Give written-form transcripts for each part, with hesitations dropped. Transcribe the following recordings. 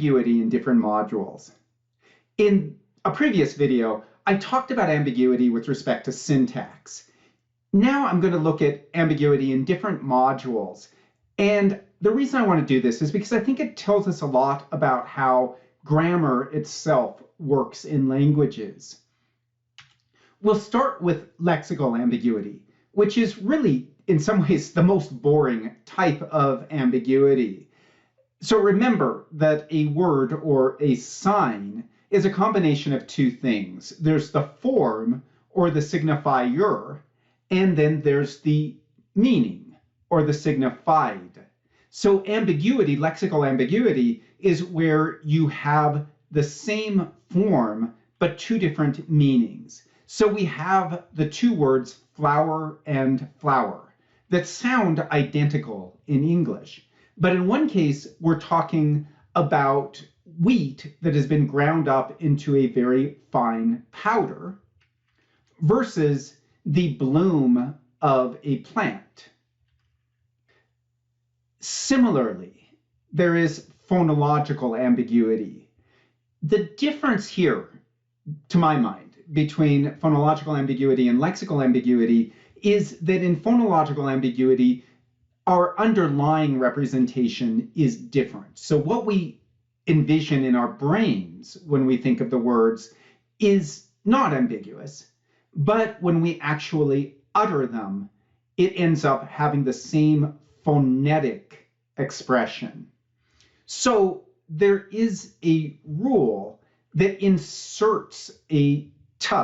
ambiguity in different modules. In a previous video, I talked about ambiguity with respect to syntax. Now I'm going to look at ambiguity in different modules. And the reason I want to do this is because I think it tells us a lot about how grammar itself works in languages. We'll start with lexical ambiguity, which is really, in some ways, the most boring type of ambiguity. So remember that a word or a sign is a combination of two things. There's the form, or the signifier, and then there's the meaning, or the signified. So ambiguity, lexical ambiguity, is where you have the same form, but two different meanings. So we have the two words flower and flower that sound identical in English. But in one case, we're talking about wheat that has been ground up into a very fine powder versus the bloom of a plant. Similarly, there is phonological ambiguity. The difference here, to my mind, between phonological ambiguity and lexical ambiguity is that in phonological ambiguity, our underlying representation is different. So what we envision in our brains when we think of the words is not ambiguous, but when we actually utter them, it ends up having the same phonetic expression. So there is a rule that inserts a t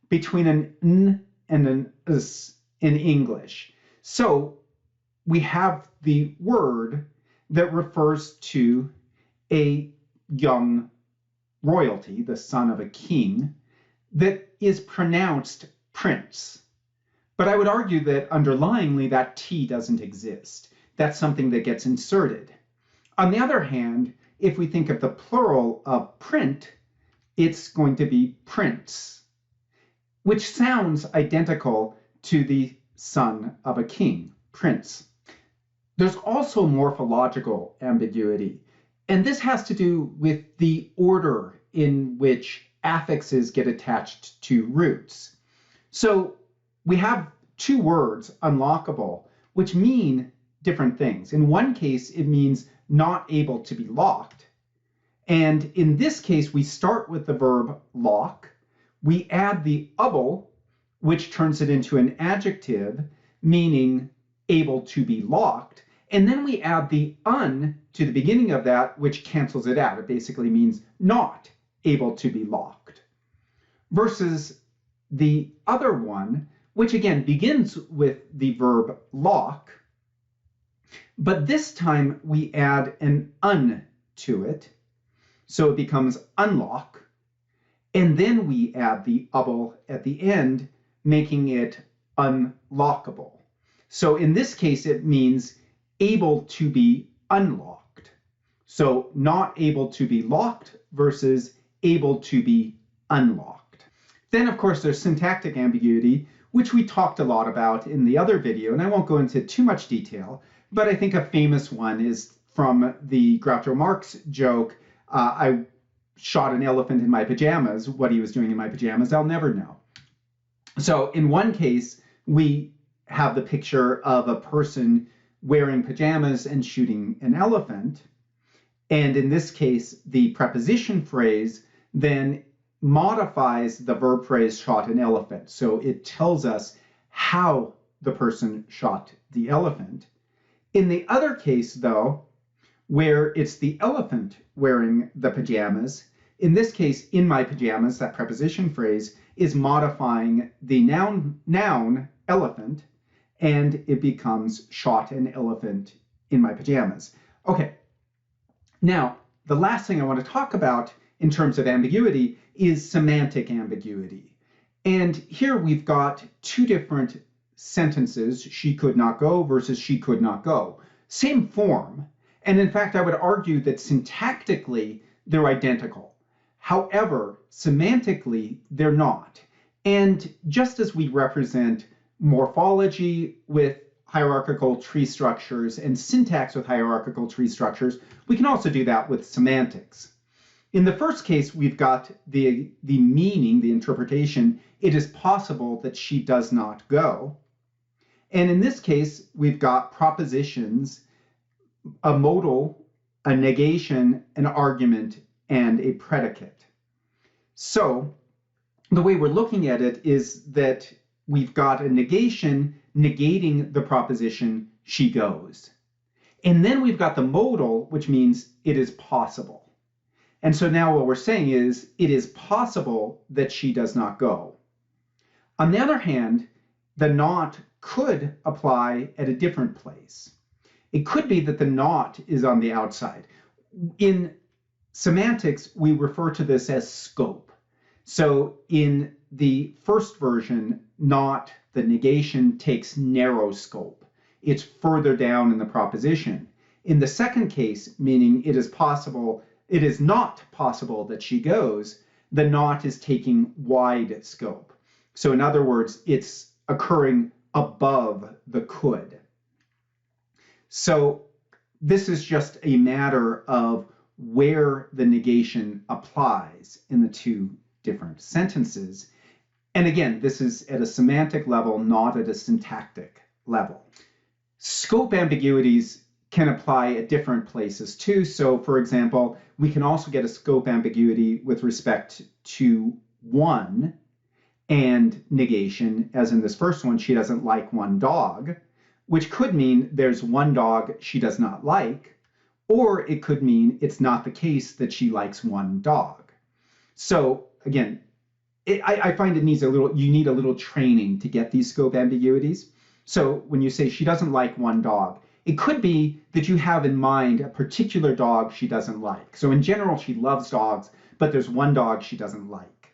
between an n and an s in English. So we have the word that refers to a young royalty, the son of a king, that is pronounced prince. But I would argue that underlyingly that T doesn't exist. That's something that gets inserted. On the other hand, if we think of the plural of print, it's going to be prince, which sounds identical to the son of a king, prince. There's also morphological ambiguity, and this has to do with the order in which affixes get attached to roots. So we have two words, unlockable, which mean different things. In one case, it means not able to be locked. And in this case, we start with the verb lock. We add the able, which turns it into an adjective, meaning able to be locked. And then we add the un to the beginning of that, which cancels it out. It basically means not able to be locked. Versus the other one, which again begins with the verb lock, but this time we add an un to it, so it becomes unlock, and then we add the able at the end, making it unlockable. So in this case, it means able to be unlocked. So not able to be locked versus able to be unlocked. Then, of course, there's syntactic ambiguity, which we talked a lot about in the other video, and I won't go into too much detail, but I think a famous one is from the Groucho Marx joke, I shot an elephant in my pajamas. What he was doing in my pajamas, I'll never know. So in one case, we have the picture of a person wearing pajamas and shooting an elephant. And in this case, the preposition phrase then modifies the verb phrase shot an elephant. So it tells us how the person shot the elephant. In the other case, though, where it's the elephant wearing the pajamas, in this case, in my pajamas, that preposition phrase is modifying the noun elephant, and it becomes shot an elephant in my pajamas. Okay, now the last thing I want to talk about in terms of ambiguity is semantic ambiguity. And here we've got two different sentences, she could not go versus she could not go. Same form. And in fact, I would argue that syntactically, they're identical. However, semantically, they're not. And just as we represent morphology with hierarchical tree structures and syntax with hierarchical tree structures, we can also do that with semantics. In the first case, we've got the meaning, the interpretation, it is possible that she does not go. And in this case, we've got propositions, a modal, a negation, an argument, and a predicate. So the way we're looking at it is that we've got a negation negating the proposition, she goes. And then we've got the modal, which means it is possible. And so now what we're saying is, it is possible that she does not go. On the other hand, the not could apply at a different place. It could be that the not is on the outside. In semantics, we refer to this as scope. So in the first version, not, the negation takes narrow scope. It's further down in the proposition. In the second case, meaning it is not possible that she goes, the not is taking wide scope. So in other words, it's occurring above the could. So this is just a matter of where the negation applies in the two different sentences. And again, this is at a semantic level, not at a syntactic level. Scope ambiguities can apply at different places too. So for example, we can also get a scope ambiguity with respect to one and negation, as in this first one, she doesn't like one dog, which could mean there's one dog she does not like, or it could mean it's not the case that she likes one dog. So again, I find you need a little training to get these scope ambiguities. So when you say she doesn't like one dog, it could be that you have in mind a particular dog she doesn't like. So in general, she loves dogs, but there's one dog she doesn't like.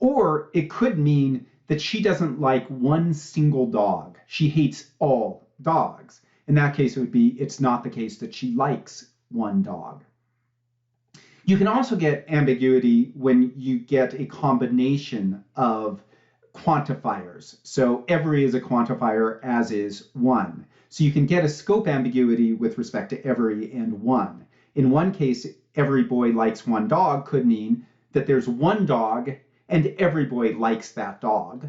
Or it could mean that she doesn't like one single dog. She hates all dogs. In that case, it would be, it's not the case that she likes one dog. You can also get ambiguity when you get a combination of quantifiers. So every is a quantifier, as is one. So you can get a scope ambiguity with respect to every and one. In one case, every boy likes one dog could mean that there's one dog and every boy likes that dog.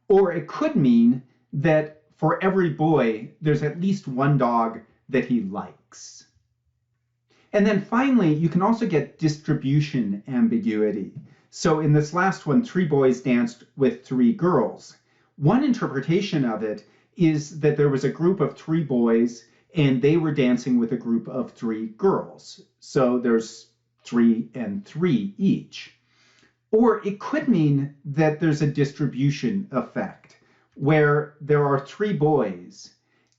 Or it could mean that for every boy, there's at least one dog that he likes. And then finally, you can also get distribution ambiguity. So in this last one, 3 boys danced with 3 girls. One interpretation of it is that there was a group of 3 boys and they were dancing with a group of 3 girls. So there's 3 and 3 each. Or it could mean that there's a distribution effect where there are 3 boys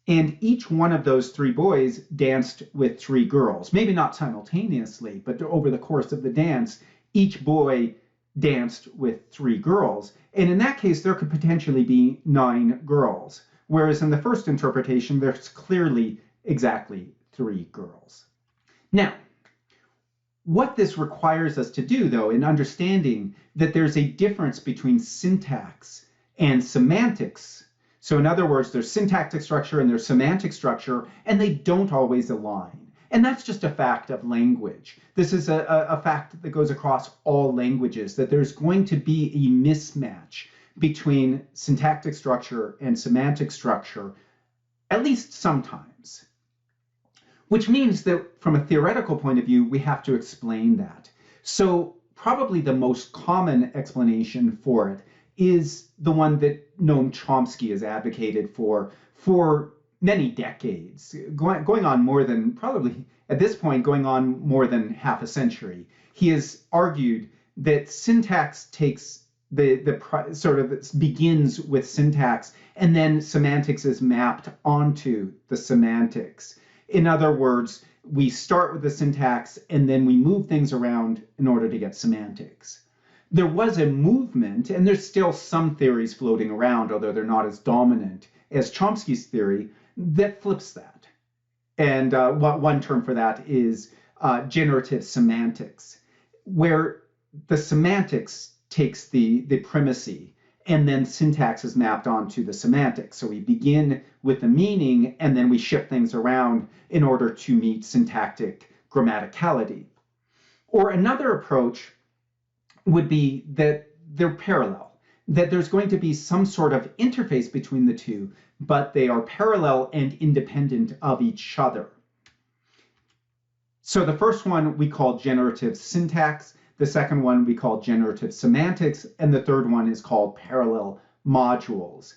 and each one of those 3 boys danced with 3 girls. Maybe not simultaneously, but over the course of the dance, each boy danced with 3 girls. And in that case, there could potentially be 9 girls. Whereas in the first interpretation, there's clearly exactly 3 girls. Now, what this requires us to do, though, in understanding that there's a difference between syntax and semantics. So in other words, there's syntactic structure and there's semantic structure, and they don't always align. And that's just a fact of language. This is a fact that goes across all languages, that there's going to be a mismatch between syntactic structure and semantic structure, at least sometimes. Which means that from a theoretical point of view, we have to explain that. So probably the most common explanation for it is the one that Noam Chomsky has advocated for many decades, going on more than, probably at this point, going on more than half a century. He has argued that syntax takes sort of begins with syntax, and then semantics is mapped onto the semantics. In other words, we start with the syntax and then we move things around in order to get semantics. There was a movement, and there's still some theories floating around, although they're not as dominant as Chomsky's theory, that flips that. And one term for that is generative semantics, where the semantics takes the primacy, and then syntax is mapped onto the semantics. So we begin with the meaning, and then we shift things around in order to meet syntactic grammaticality. Or another approach would be that they're parallel, that there's going to be some sort of interface between the two, but they are parallel and independent of each other. So the first one we call generative syntax, the second one we call generative semantics, and the third one is called parallel modules.